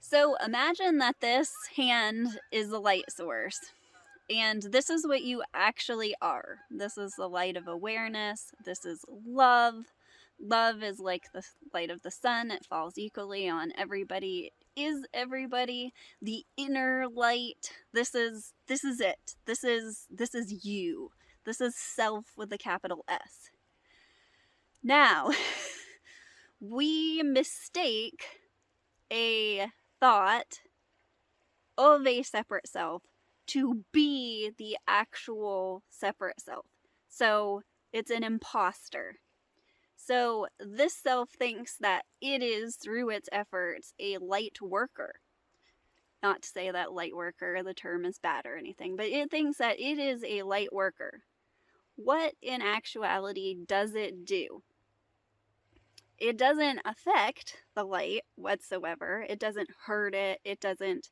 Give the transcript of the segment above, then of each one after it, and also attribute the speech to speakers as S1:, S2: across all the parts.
S1: So imagine that this hand is the light source, and this is what you actually are. This is the light of awareness. This is love. Love is like the light of the sun, it falls equally on everybody. It is everybody. The inner light. This is it. This is you. This is self with a capital S. Now, we mistake a thought of a separate self to be the actual separate self. So it's an imposter. So this self thinks that it is, through its efforts, a light worker. Not to say that light worker, the term is bad or anything, but it thinks that it is a light worker. What in actuality does it do? It doesn't affect the light whatsoever. It doesn't hurt it. It doesn't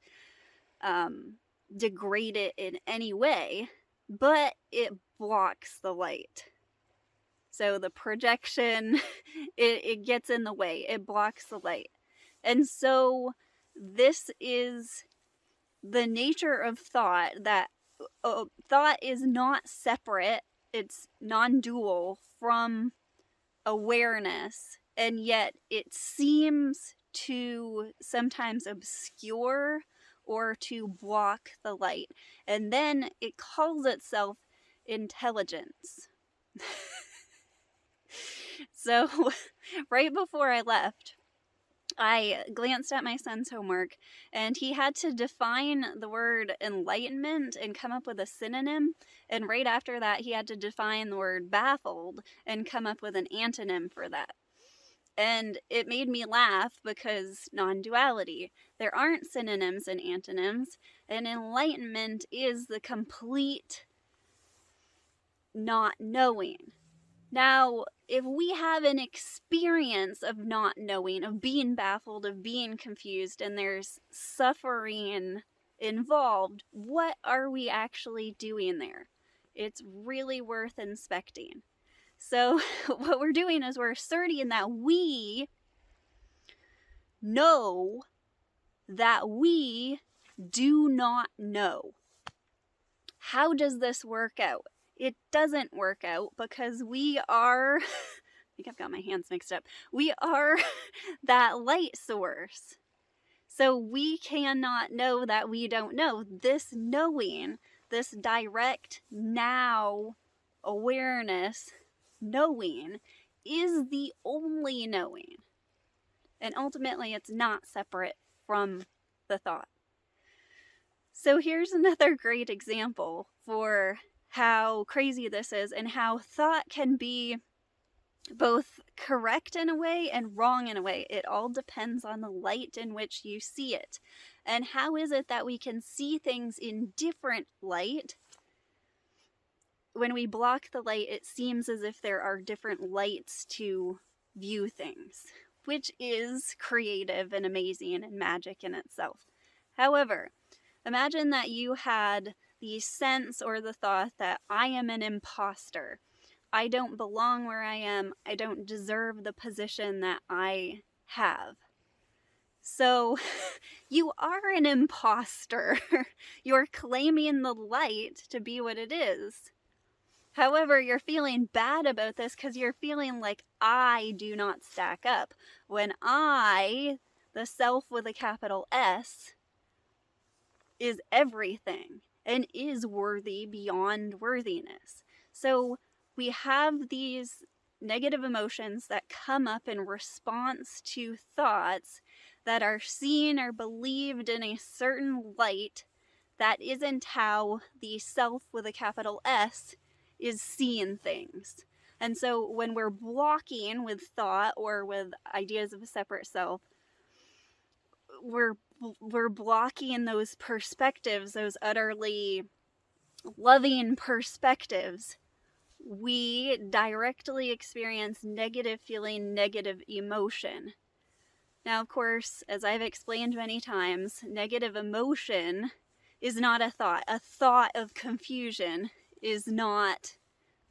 S1: degrade it in any way, but it blocks the light. So the projection, it gets in the way. It blocks the light. And so this is the nature of thought, that thought is not separate. It's non-dual from awareness, and yet it seems to sometimes obscure or to block the light. And then it calls itself intelligence. So, right before I left, I glanced at my son's homework, and he had to define the word enlightenment and come up with a synonym. And right after that, he had to define the word baffled and come up with an antonym for that. And it made me laugh because non-duality. There aren't synonyms and antonyms, and enlightenment is the complete not knowing. Now, if we have an experience of not knowing, of being baffled, of being confused, and there's suffering involved, what are we actually doing there? It's really worth inspecting. So what we're doing is we're asserting that we know that we do not know. How does this work out? It doesn't work out because we are, I think I've got my hands mixed up. We are that light source. So we cannot know that we don't know. This knowing, this direct now awareness knowing, is the only knowing. And ultimately, it's not separate from the thought. So here's another great example for how crazy this is and how thought can be both correct in a way and wrong in a way. It all depends on the light in which you see it. And how is it that we can see things in different light? When we block the light, it seems as if there are different lights to view things, which is creative and amazing and magic in itself. However, imagine that you had the sense or the thought that I am an imposter. I don't belong where I am. I don't deserve the position that I have. So you are an imposter. You're claiming the light to be what it is. However, you're feeling bad about this because you're feeling like I do not stack up. When I, the self with a capital S, is everything and is worthy beyond worthiness. So we have these negative emotions that come up in response to thoughts that are seen or believed in a certain light that isn't how the self with a capital S is seeing things. And so when we're blocking with thought or with ideas of a separate self, we're blocking those perspectives, those utterly loving perspectives. We directly experience negative feeling, negative emotion. Now, of course, as I've explained many times, negative emotion is not a thought. A thought of confusion is not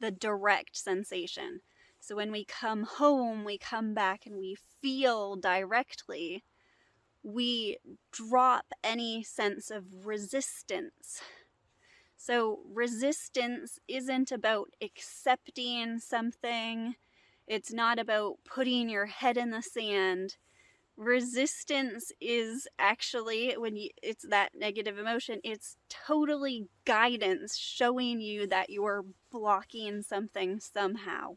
S1: the direct sensation. So when we come home, we come back and we feel directly we drop any sense of resistance. So resistance isn't about accepting something. It's not about putting your head in the sand. Resistance is actually, it's that negative emotion, it's totally guidance showing you that you're blocking something somehow.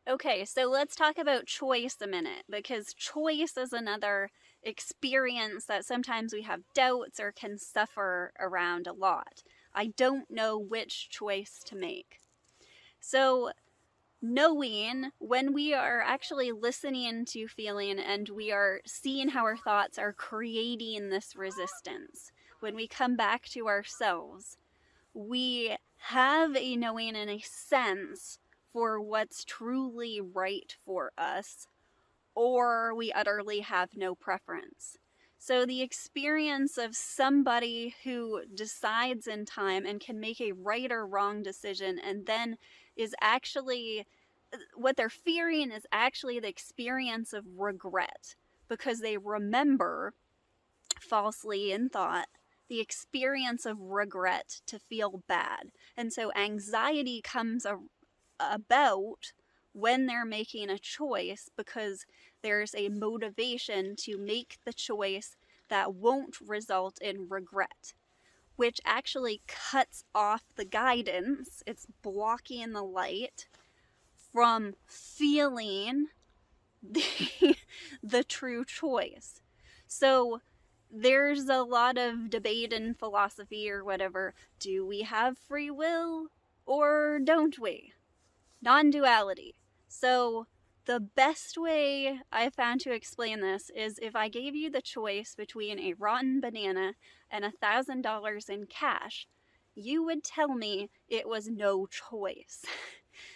S1: Okay, so let's talk about choice a minute, because choice is another experience that sometimes we have doubts or can suffer around a lot. I don't know which choice to make. So knowing when we are actually listening to feeling and we are seeing how our thoughts are creating this resistance, when we come back to ourselves, we have a knowing and a sense for what's truly right for us, or we utterly have no preference. So the experience of somebody who decides in time and can make a right or wrong decision and then is actually, what they're fearing is actually the experience of regret, because they remember falsely in thought the experience of regret to feel bad. And so anxiety comes about when they're making a choice, because there's a motivation to make the choice that won't result in regret, which actually cuts off the guidance. It's blocking the light from feeling the true choice. So there's a lot of debate in philosophy or whatever. Do we have free will or don't we? Non-duality. So the best way I found to explain this is if I gave you the choice between a rotten banana and $1,000 in cash, you would tell me it was no choice.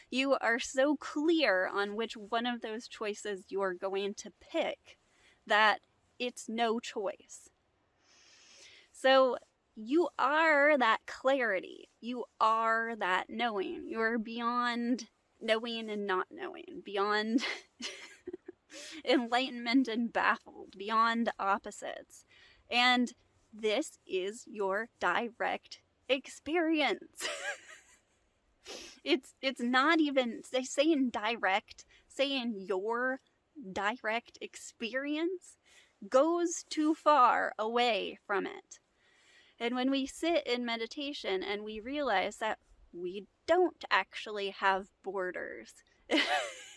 S1: You are so clear on which one of those choices you're going to pick that it's no choice. So you are that clarity. You are that knowing. You're beyond knowing and not knowing, beyond enlightenment and baffled, beyond opposites. And this is your direct experience. It's not even saying direct, saying your direct experience goes too far away from it. And when we sit in meditation and we realize that we don't actually have borders,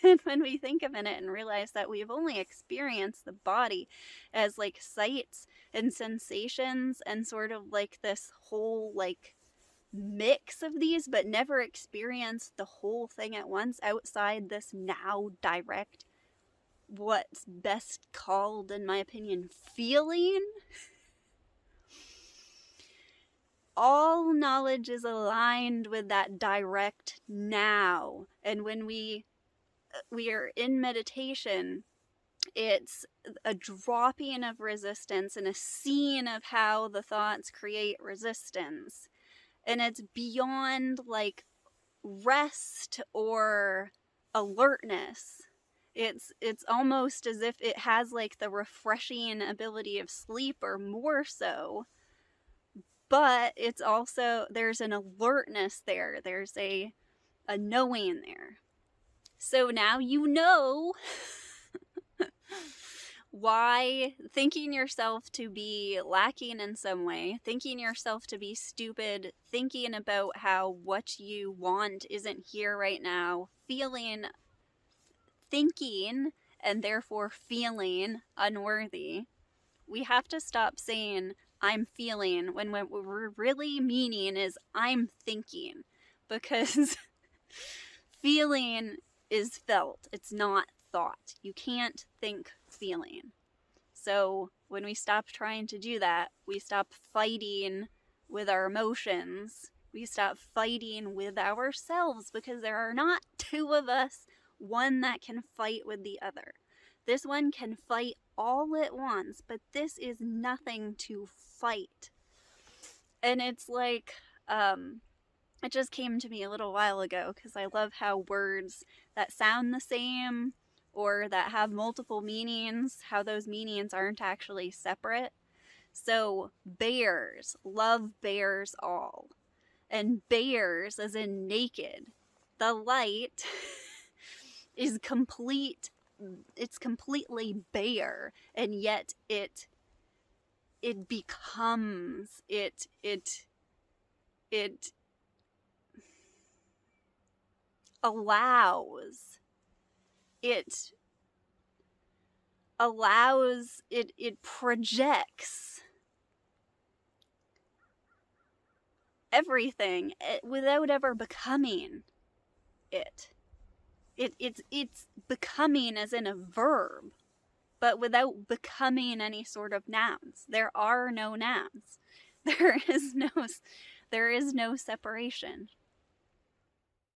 S1: and when we think a minute and realize that we've only experienced the body as like sights and sensations and sort of like this whole like mix of these, but never experienced the whole thing at once outside this now direct, what's best called, in my opinion, feeling. All knowledge is aligned with that direct now. And when we are in meditation, it's a dropping of resistance and a seeing of how the thoughts create resistance. And it's beyond like rest or alertness. It's almost as if it has like the refreshing ability of sleep or more so. But it's also, there's an alertness there. There's a knowing there. So now you know why thinking yourself to be lacking in some way, thinking yourself to be stupid, thinking about how what you want isn't here right now, thinking, and therefore feeling unworthy. We have to stop saying, I'm feeling, when what we're really meaning is, I'm thinking. Because feeling is felt, it's not thought. You can't think feeling. So when we stop trying to do that, we stop fighting with our emotions. We stop fighting with ourselves, because there are not two of us, one that can fight with the other. This one can fight all at once, but this is nothing to fight. And it's like, it just came to me a little while ago, because I love how words that sound the same or that have multiple meanings, how those meanings aren't actually separate. So bears, love bears all. And bears as in naked. The light is complete, it's completely bare, and yet it becomes, it allows, it projects everything without ever becoming it. It's becoming as in a verb, but without becoming any sort of nouns. There are no nouns. There is no separation.